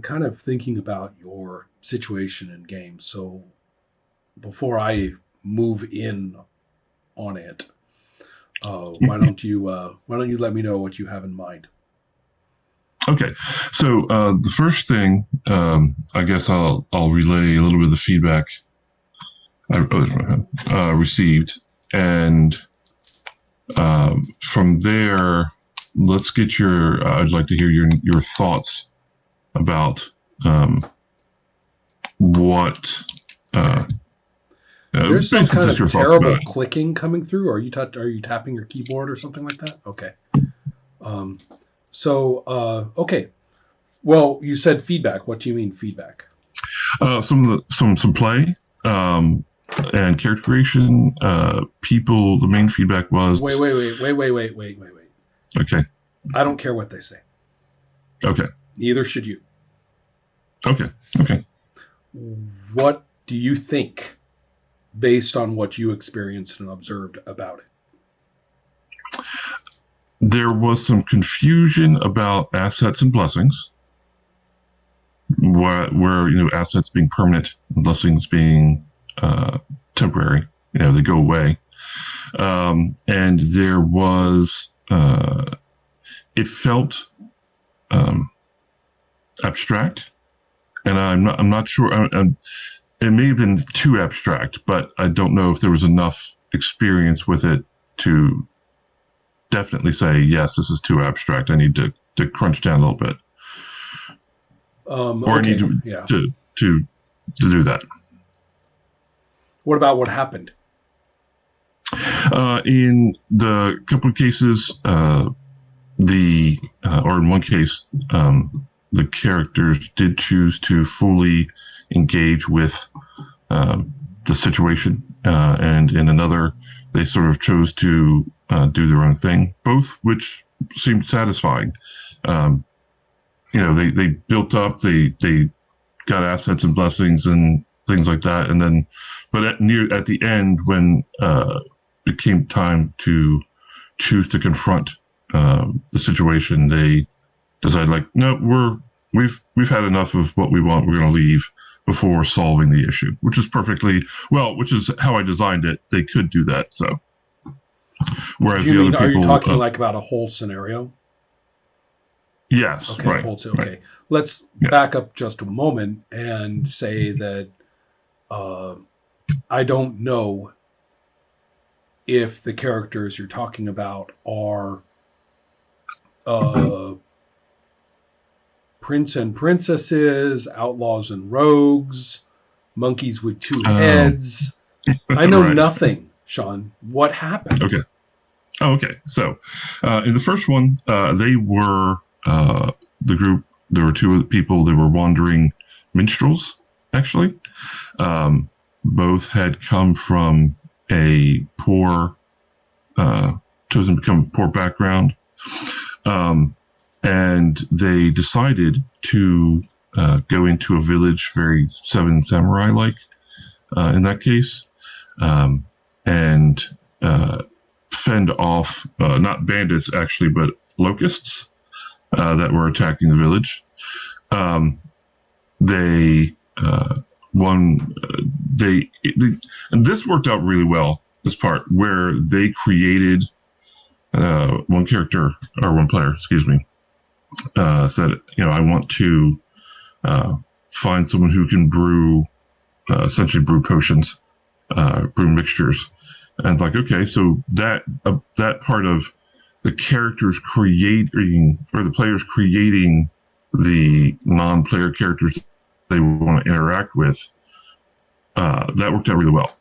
kind of thinking about your situation in games. So before I move in on it, why don't you let me know what you have in mind? Okay, so the first thing, I guess I'll relay a little bit of the feedback I received, and from there, let's get your. I'd like to hear your thoughts about what. Uh, There's some Basically, kind just of your thoughts about terrible it. clicking coming through. Are you tapping your keyboard or something like that? Okay. Um, okay. Well, you said feedback. What do you mean feedback? Some play and character creation. People. The main feedback Wait, was wait, wait, wait, wait, wait, wait, wait, wait. okay. I don't care what they say. Okay. Neither should you. Okay. Okay. What do you think, based on what you experienced and observed about it? There was some confusion about assets and blessings, where assets being permanent, and blessings being temporary. They go away, and there was it felt abstract, and I'm not sure. It may have been too abstract, but I don't know if there was enough experience with it to definitely say, yes, this is too abstract. I need to crunch down a little bit, or I need Okay, yeah. to do that. What about what happened? In the couple of cases, or in one case, the characters did choose to fully engage with the situation, and in another, they sort of chose to do their own thing, both which seemed satisfying. They built up, they got assets and blessings and things like that, and then, but at the end, when it came time to choose to confront the situation, they decided, like, no, we've had enough of what we want. We're going to leave before solving the issue, which is perfectly well, which is how I designed it. They could do that. So, Do whereas you the other mean, are you people, talking like about a whole scenario? yes, Okay, right, right, okay. Let's yeah, back up just a moment and say that uh, I don't know if the characters you're talking about are uh, prince and princesses, outlaws and rogues, monkeys with two oh, heads. I know right, nothing, Sean. What happened? okay, okay. So, in the first one, they were the group. There were two people. They were wandering minstrels, actually. Um, Both had come from a poor, uh, chosen to become poor background, um, and they decided to go into a village, very Seven Samurai like, in that case, um, and fend off not bandits actually, but locusts that were attacking the village. Um, they one they and this worked out really well. This part where they created one character or one player, excuse me, said, I want to uh, find someone who can brew, essentially brew potions, brew mixtures, and like, okay, so that part of the characters creating, or the players creating the non-player characters they want to interact with, that worked out really well.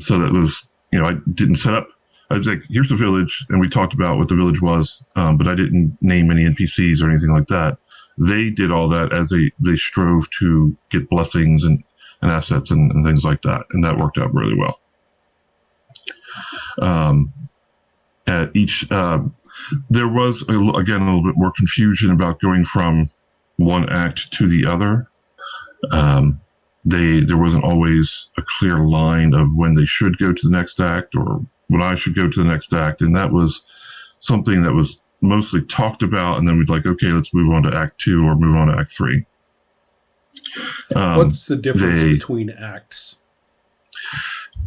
So that was, I didn't set up. I was like, here's the village, and we talked about what the village was, but I didn't name any NPCs or anything like that. They did all that as they strove to get blessings and assets and things like that, and that worked out really well. Um, at each, there was again a little bit more confusion about going from one act to the other. Um, there wasn't always a clear line of when they should go to the next act or when I should go to the next act, and that was something that was mostly talked about, and then we'd like, okay, let's move on to act two or move on to act three. Um, What's the difference they between acts?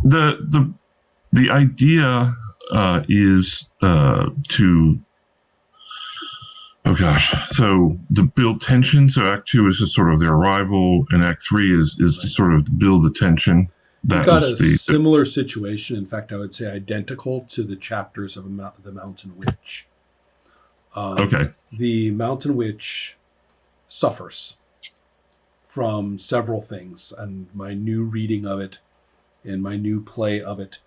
the idea is to so to build tension. So Act Two is just sort of their arrival, and Act Three is to Right. sort of build the tension. You've That got was a the similar situation. In fact, I would say identical to the chapters of the Mountain Witch. okay. The Mountain Witch suffers from several things, and my new reading of it and my new play of it,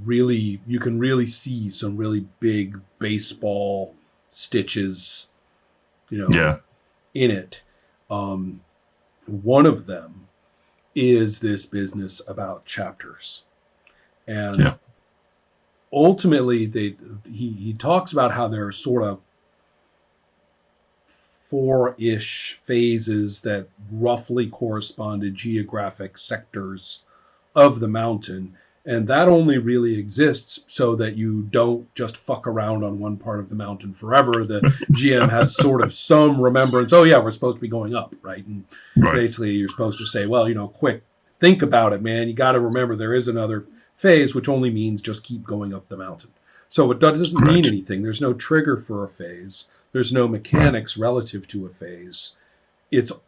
really, you can really see some really big baseball stitches, you know, Yeah. in it. Um, one of them is this business about chapters, and Yeah. ultimately, he talks about how there are sort of four-ish phases that roughly correspond to geographic sectors of the mountain. And that only really exists so that you don't just fuck around on one part of the mountain forever. The GM has sort of some remembrance. Oh, yeah, we're supposed to be going up, right? And Right. basically, you're supposed to say, well, quick, think about it, man. You got to remember there is another phase, which only means just keep going up the mountain. So it doesn't mean Correct. anything. There's no trigger for a phase. There's no Right. mechanics relative to a phase.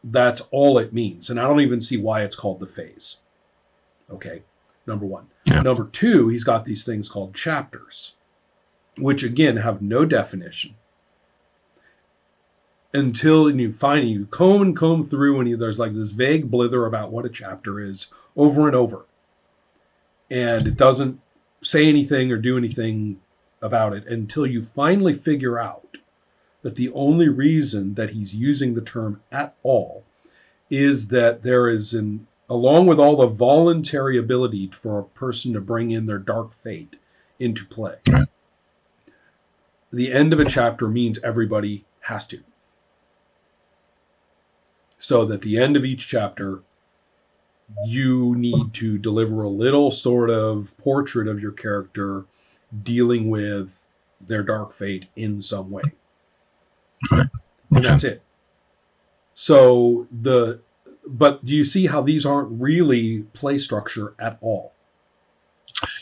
That's all it means. And I don't even see why it's called the phase. Okay, number one. Yeah. Number two, he's got these things called chapters, which again have no definition until you comb through, and there's like this vague blither about what a chapter is over and over. And it doesn't say anything or do anything about it until you finally figure out that the only reason that he's using the term at all is that there is along with all the voluntary ability for a person to bring in their dark fate into play, Right. the end of a chapter means everybody has to. So that the end of each chapter, you need to deliver a little sort of portrait of your character dealing with their dark fate in some way. Right. And Okay. that's it. So but do you see how these aren't really play structure at all?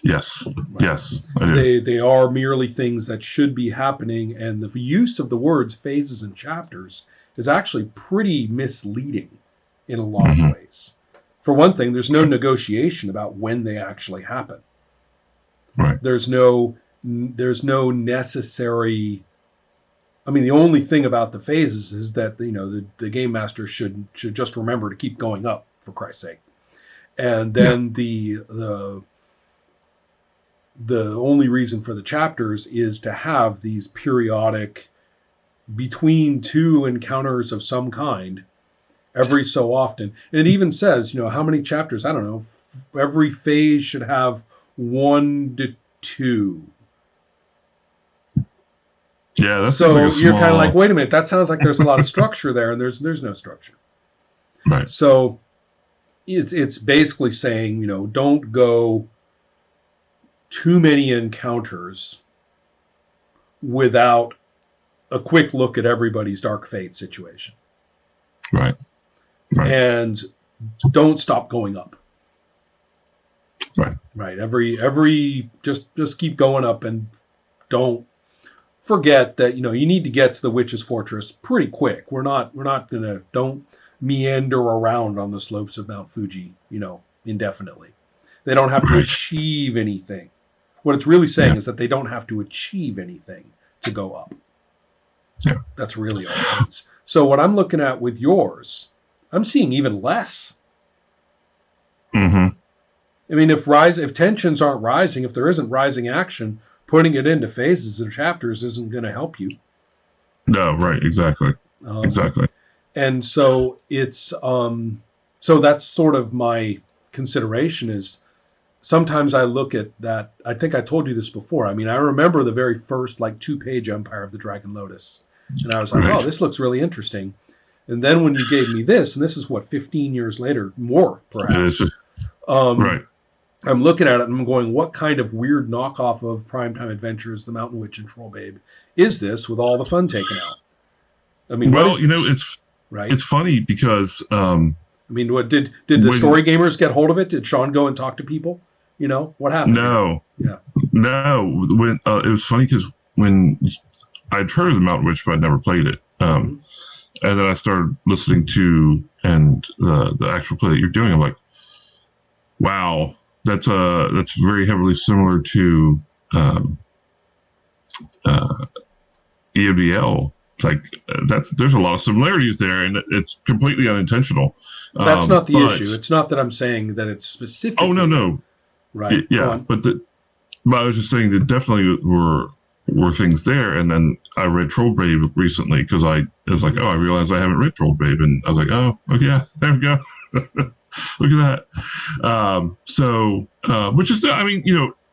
Yes. Right. Yes. I do. They are merely things that should be happening, and the use of the words phases and chapters is actually pretty misleading in a lot of Mm-hmm. ways. For one thing, there's no negotiation about when they actually happen. Right. There's no necessary. I mean, the only thing about the phases is that the game master should just remember to keep going up, for Christ's sake. And Yeah. then the only reason for the chapters is to have these periodic between two encounters of some kind every so often. And it even says, how many chapters? I don't know. Every phase should have 1 to 2. Yeah. That seems like So a you're kind of like, small. wait a minute, that sounds like there's a lot of structure there, and there's no structure. Right. So it's basically saying, don't go too many encounters without a quick look at everybody's dark fate situation. Right. Right. And don't stop going up. Right. Right. Every just keep going up, and don't forget that you need to get to the witch's fortress pretty quick. We're not gonna don't meander around on the slopes of Mount Fuji, indefinitely. They don't have to Right. achieve anything. What it's really saying Yeah. is that they don't have to achieve anything to go up. Yeah. That's really all it means. So what I'm looking at with yours, I'm seeing even less. Mm-hmm. I mean, if tensions aren't rising, if there isn't rising action, putting it into phases or chapters isn't going to help you. No. Right. Exactly. Exactly. And so it's so that's sort of my consideration is sometimes I look at that. I think I told you this before. I mean, I remember the very first 2-page Empire of the Dragon Lotus, and I was like, Right. oh, this looks really interesting. And then when you gave me this, and this is what 15 years later, more It perhaps. is. Right. I'm looking at it and I'm going, what kind of weird knockoff of Primetime Adventures, The Mountain Witch and Troll Babe is this with all the fun taken out? I mean, what Well, is this? right? It's funny because I mean, what did the story gamers get hold of it? Did Sean go and talk to people? What happened? no, Yeah. no. When it was funny because when I'd heard of the Mountain Witch, but I'd never played it. And then I started listening to the actual play that you're doing. I'm like, wow, that's very heavily similar to EODL. It's like there's a lot of similarities there, and it's completely unintentional. That's not the issue. It's not that I'm saying that it's specific. Oh no, right? Yeah, but I was just saying that definitely were things there. And then I read Troll Babe recently because I was like, oh, I realized I haven't read Troll Babe, and I was like, oh, yeah, there we go. Look at that. Which is, I mean,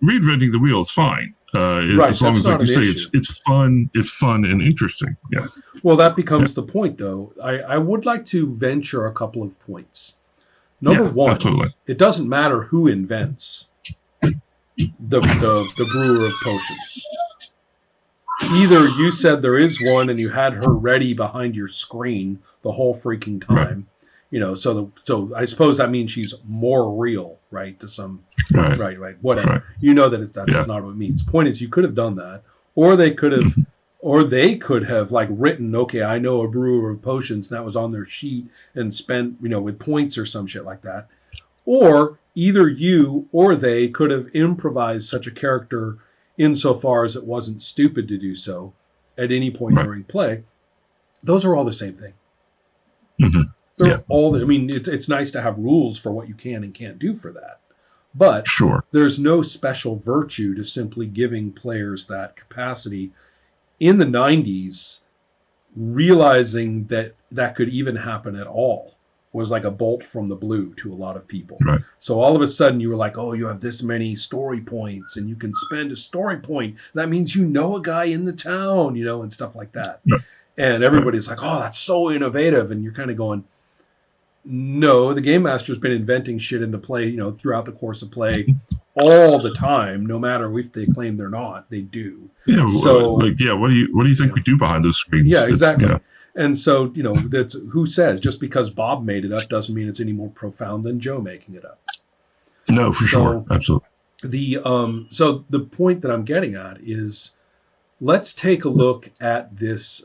reinventing the wheel is fine. Right, as long as, like you say, issue. it's fun and interesting. Yeah. Well, that becomes the point, though. I would like to venture a couple of points. Number one, absolutely. It doesn't matter who invents the brewer of potions. Either you said there is one and you had her ready behind your screen the whole freaking time. Right. So I suppose that means she's more real, right? To some, right, whatever. Right. You know that's not what it means. Point is, you could have done that, or they could have, like written, okay, I know a brewer of potions, and that was on their sheet, and spent, with points or some shit like that. Or either you or they could have improvised such a character insofar as it wasn't stupid to do so at any point during play. Those are all the same thing. They're all. I mean, it's nice to have rules for what you can and can't do for that, but there's no special virtue to simply giving players that capacity. In the 90s, realizing that could even happen at all was like a bolt from the blue to a lot of people. Right. So all of a sudden you were like, oh, you have this many story points and you can spend a story point. That means you know a guy in the town, and stuff like that. Yeah. And everybody's like, oh, that's so innovative. And you're kind of going, no, the Game Master's been inventing shit into play, throughout the course of play all the time, no matter if they claim they're not, they do. Yeah. So, what do you think we do behind those screens? Yeah, exactly. And so, that's who says just because Bob made it up doesn't mean it's any more profound than Joe making it up. No, for sure. Absolutely. So the point that I'm getting at is, let's take a look at this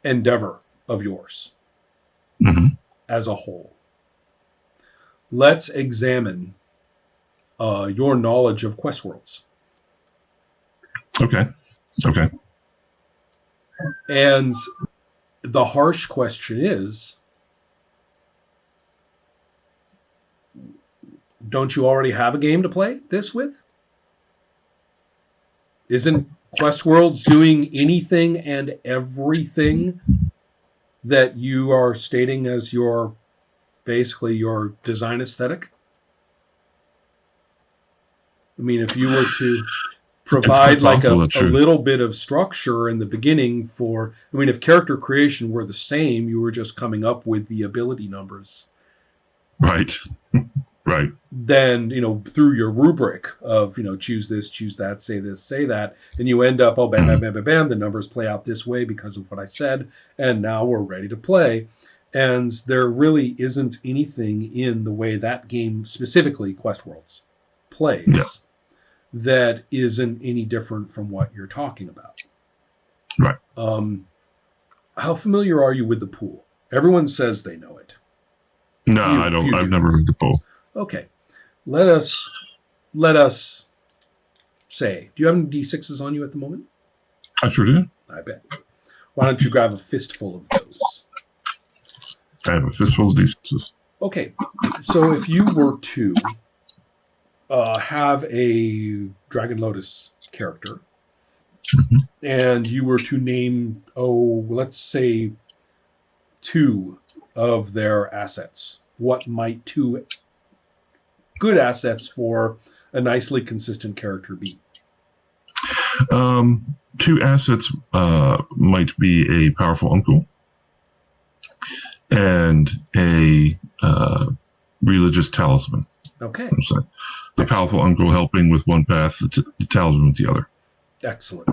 endeavor of yours as a whole. Let's examine your knowledge of quest worlds. Okay. And the harsh question is, don't you already have a game to play this with? Isn't Quest Worlds doing anything and everything that you are stating as basically your design aesthetic? I mean, if you were to provide like a little bit of structure in the beginning if character creation were the same, you were just coming up with the ability numbers. Right. Right. Then, through your rubric of, choose this, choose that, say this, say that, and you end up, bam, bam, bam, bam, bam, the numbers play out this way because of what I said, and now we're ready to play. And there really isn't anything in the way that game, specifically Quest Worlds, plays that isn't any different from what you're talking about. Right. How familiar are you with the pool? Everyone says they know it. No, I don't. I've never read the pool. Okay. Let us say, do you have any D6s on you at the moment? I sure do. I bet. Why don't you grab a fistful of those? I have a fistful of D6s. Okay. So if you were to have a Dragon Lotus character, and you were to name, let's say 2 of their assets, what might 2 good assets for a nicely consistent character be? 2 assets might be a powerful uncle and a religious talisman. Okay. The powerful uncle helping with one path, the talisman with the other. Excellent.